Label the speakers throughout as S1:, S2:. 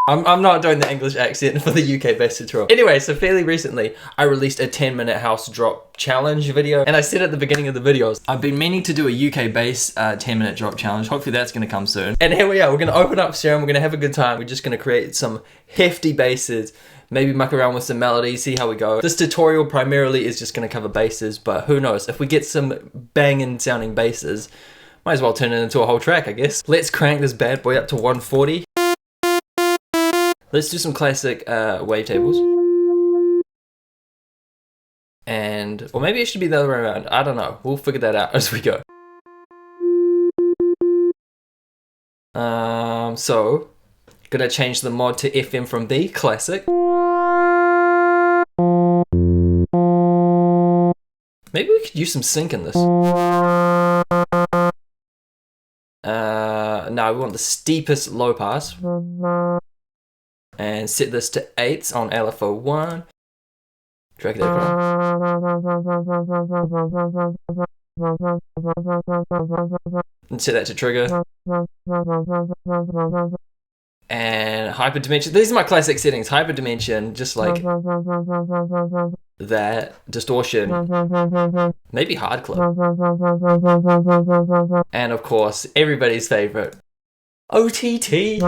S1: I'm not doing the English accent for the UK bass tutorial. Anyway, so fairly recently, I released a 10-minute house drop challenge video. And I said at the beginning of the videos, I've been meaning to do a UK bass 10-minute drop challenge. Hopefully that's gonna come soon. And here we are, we're gonna open up Serum, we're gonna have a good time. We're just gonna create some hefty basses, maybe muck around with some melodies, see how we go. This tutorial primarily is just gonna cover basses, but who knows, if we get some banging sounding basses, might as well turn it into a whole track, I guess. Let's crank this bad boy up to 140. Let's do some classic wavetables. And, or maybe it should be the other way around. I don't know. We'll figure that out as we go. So, gonna change the mod to FM from B, classic. Maybe we could use some sync in this. No, we want the steepest low pass. And set this to 8s on LFO1. Drag that across. And set that to trigger. And hyperdimension. These are my classic settings. Hyperdimension, just like that. Distortion. Maybe hard clip. And of course, everybody's favorite, OTT.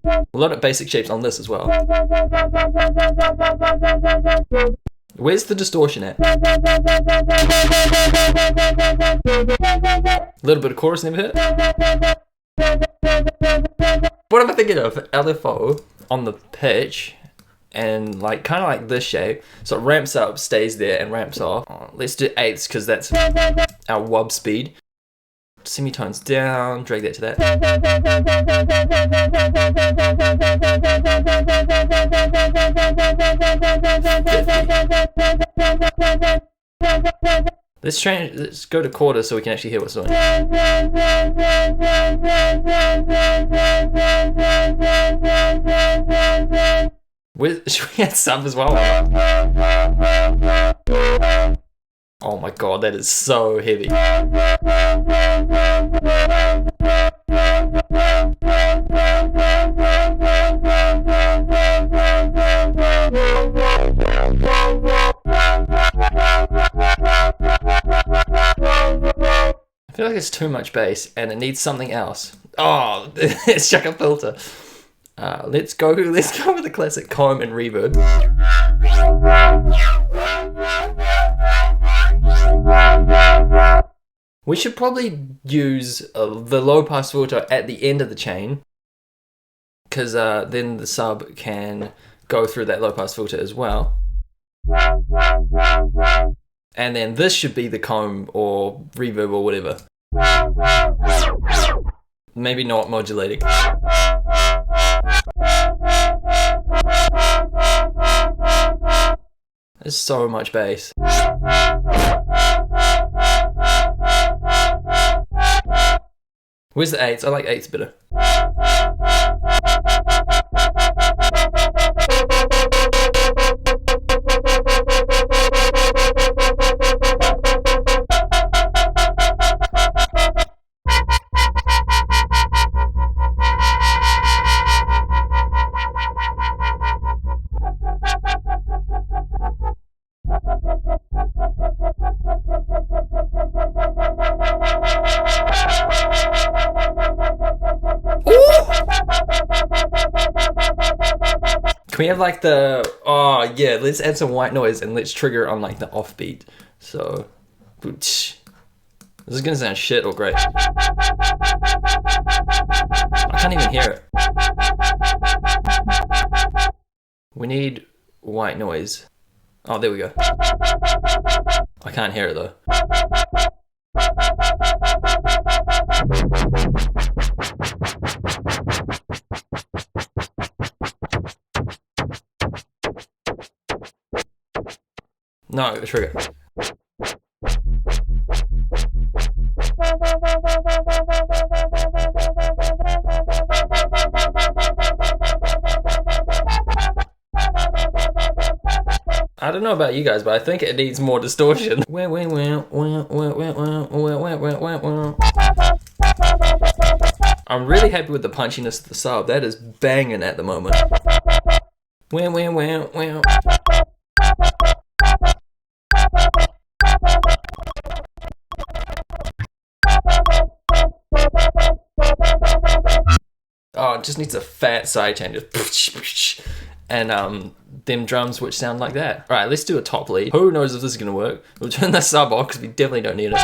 S1: A lot of basic shapes on this as well. Where's the distortion at? A little bit of chorus never hit. What am I thinking of? LFO on the pitch and like kind of like this shape. So it ramps up, stays there and ramps off. Let's do 8s because that's our wub speed. Semitones down, drag that to that. Let's go to quarters so we can actually hear what's on. Should we add sub as well? Oh my god, that is so heavy. I feel like it's too much bass and it needs something else. Oh, let's chuck a filter. Let's go with the classic comb and reverb. We should probably use the low pass filter at the end of the chain, because then the sub can go through that low pass filter as well. And then this should be the comb or reverb or whatever. Maybe not modulating. There's so much bass. Where's the 8s? I like 8s better. Can we have like the, oh yeah, let's add some white noise and let's trigger on like the offbeat. So, this is gonna sound shit or great. I can't even hear it. We need white noise. Oh, there we go. I can't hear it though. No, trigger. I don't know about you guys, but I think it needs more distortion. I'm really happy with the punchiness of the sub. That is banging at the moment. Oh, it just needs a fat sidechain, just and them drums which sound like that. All right, let's do a top lead. Who knows if this is gonna work? We'll turn the sub off because we definitely don't need it.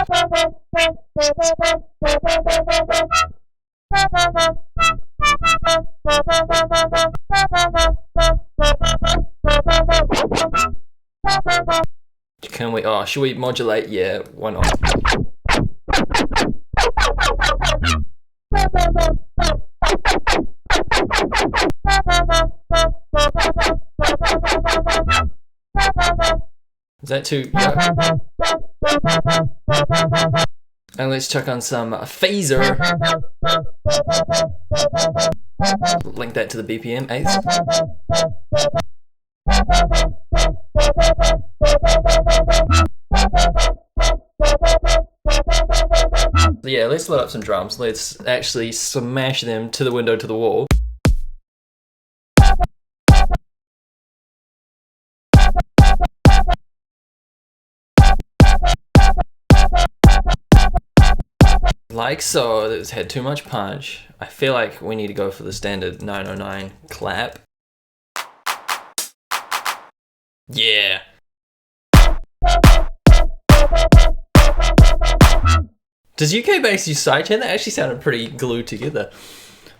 S1: Can we? Oh, should we modulate? Yeah, why not? Is that too? Yeah. And let's check on some phaser. Link that to the BPM, 8th. So yeah, let's load up some drums. Let's actually smash them to the window, to the wall. Like so, it's had too much punch. I feel like we need to go for the standard 909 clap. Yeah. Does UK Bass use sidechain? That actually sounded pretty glued together.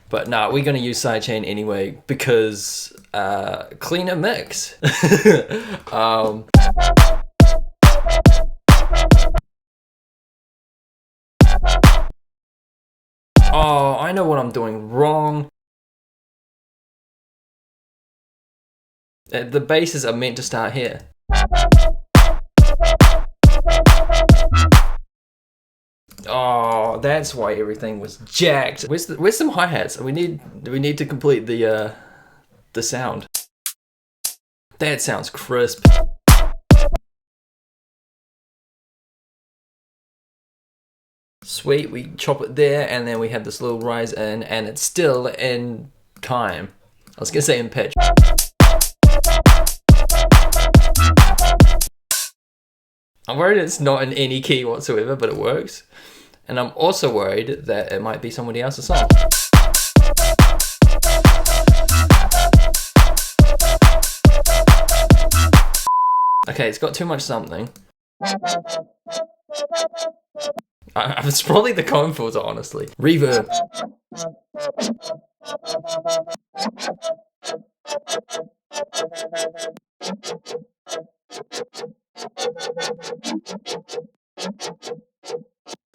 S1: But nah, we're gonna use sidechain anyway because cleaner mix. Oh, I know what I'm doing wrong. The basses are meant to start here. Oh, that's why everything was jacked. Where's some hi-hats? We need to complete the sound. That sounds crisp. Sweet, we chop it there, and then we have this little rise in, and it's still in time. I was gonna say in pitch. I'm worried it's not in any key whatsoever, but it works. And I'm also worried that it might be somebody else's song. Okay, it's got too much something. It's probably the comb filter, honestly. Reverb.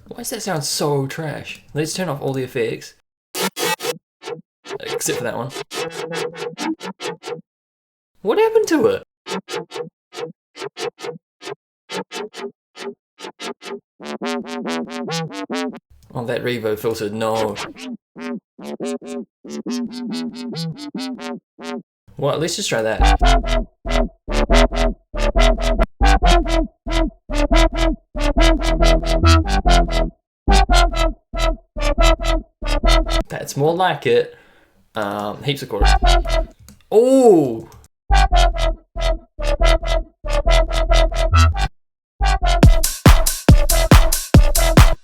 S1: Why does that sound so trash? Let's turn off all the effects. Except for that one. What happened to it? Oh, that reverb filter, no. What? Let's just try that. That's more like it. Heaps of chorus. Oh!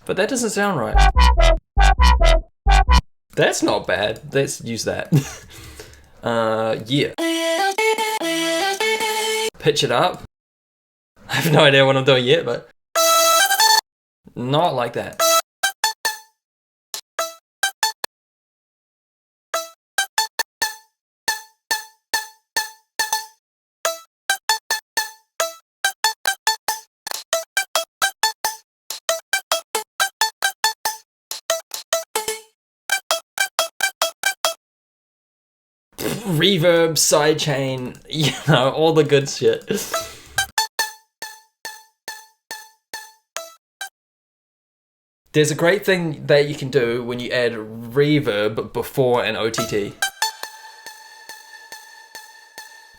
S1: But that doesn't sound right. That's not bad. Let's use that. Yeah. Pitch it up. I have no idea what I'm doing yet, but not like that. Reverb, sidechain, you know, all the good shit. There's a great thing that you can do when you add reverb before an OTT.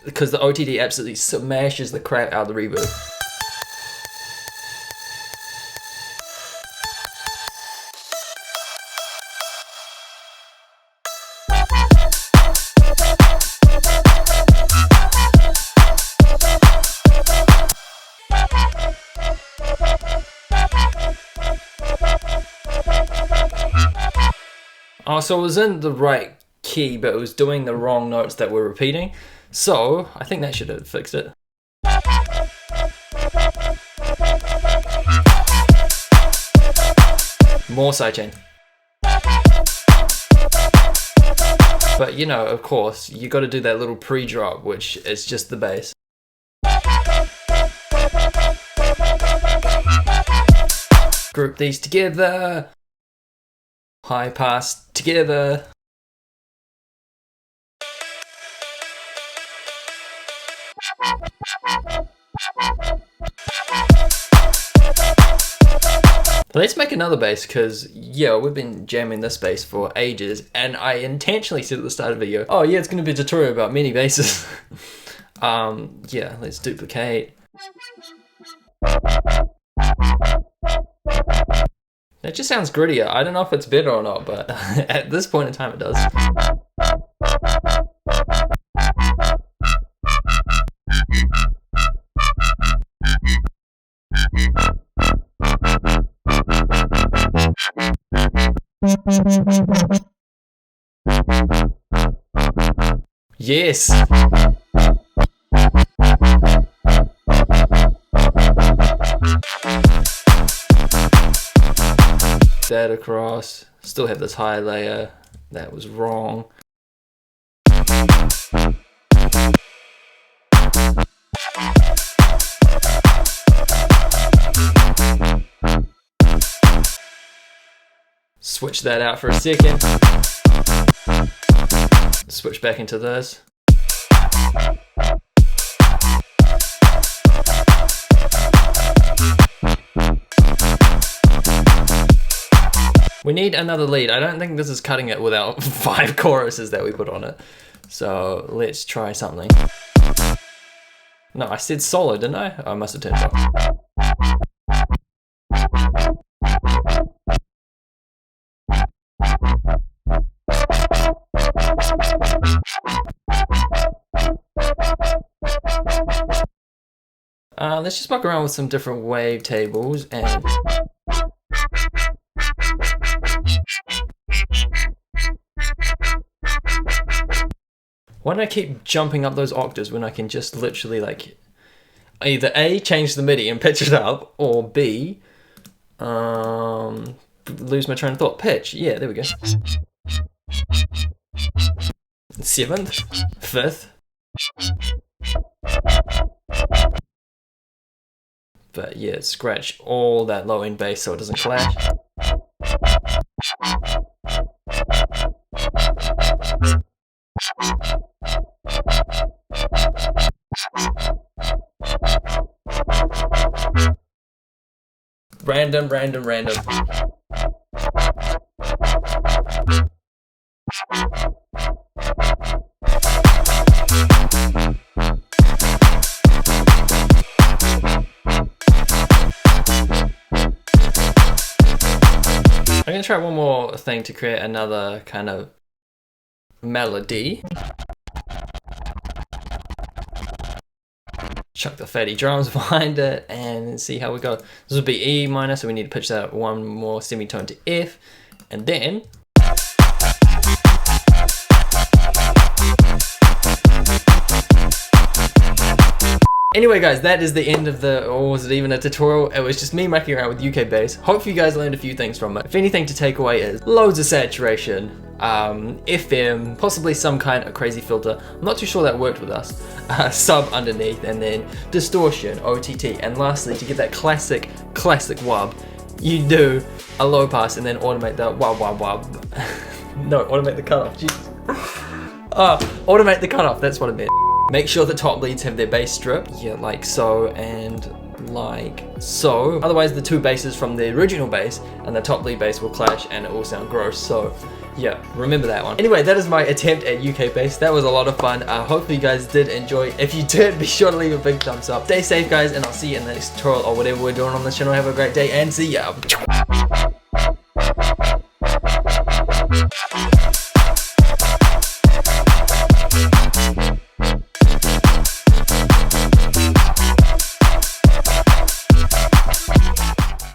S1: because the OTD absolutely smashes the crap out of the reverb. Oh, so it was in the right key, but it was doing the wrong notes that were repeating. So I think that should have fixed it. More sidechain. But you know, of course, you got to do that little pre-drop, which is just the bass. Group these together. High pass together. Let's make another bass, because yeah, we've been jamming this bass for ages, and I intentionally said at the start of the video, oh yeah, it's going to be a tutorial about mini basses. Yeah, let's duplicate. That just sounds grittier. I don't know if it's better or not, but at this point in time it does. Yes! That across. Still have this high layer. That was wrong. Switch that out for a second. Switch back into this. We need another lead. I don't think this is cutting it without 5 choruses that we put on it. So let's try something. No, I said solo, didn't I? I must have turned it off. Let's just muck around with some different wave tables and why do I keep jumping up those octaves when I can just literally like either A, change the MIDI and pitch it up, or B, lose my train of thought. Pitch, yeah, there we go. 7th, 5th. But yeah, scratch all that low end bass so it doesn't clash. Random, random, random. I'm gonna try one more thing to create another kind of melody. Chuck the fatty drums behind it and see how we go. This would be E minor, so we need to pitch that one more semitone to F, and then anyway guys, that is the end of the, or was it even a tutorial? It was just me mucking around with UK bass. Hope you guys learned a few things from it. If anything to take away is loads of saturation, FM, possibly some kind of crazy filter. I'm not too sure that worked with us. Sub underneath, and then distortion, OTT, and lastly, to get that classic wub, you do a low pass and then automate the wub. No, automate the cutoff, Jesus. Automate the cutoff, that's what I meant. Make sure the top leads have their bass stripped, yeah, like so, and like so. Otherwise the two basses from the original bass and the top lead bass will clash and it will sound gross. So yeah, remember that one. Anyway, that is my attempt at UK bass. That was a lot of fun. Hopefully you guys did enjoy. If you did, be sure to leave a big thumbs up. Stay safe guys, and I'll see you in the next tutorial or whatever we're doing on this channel. Have a great day and see ya.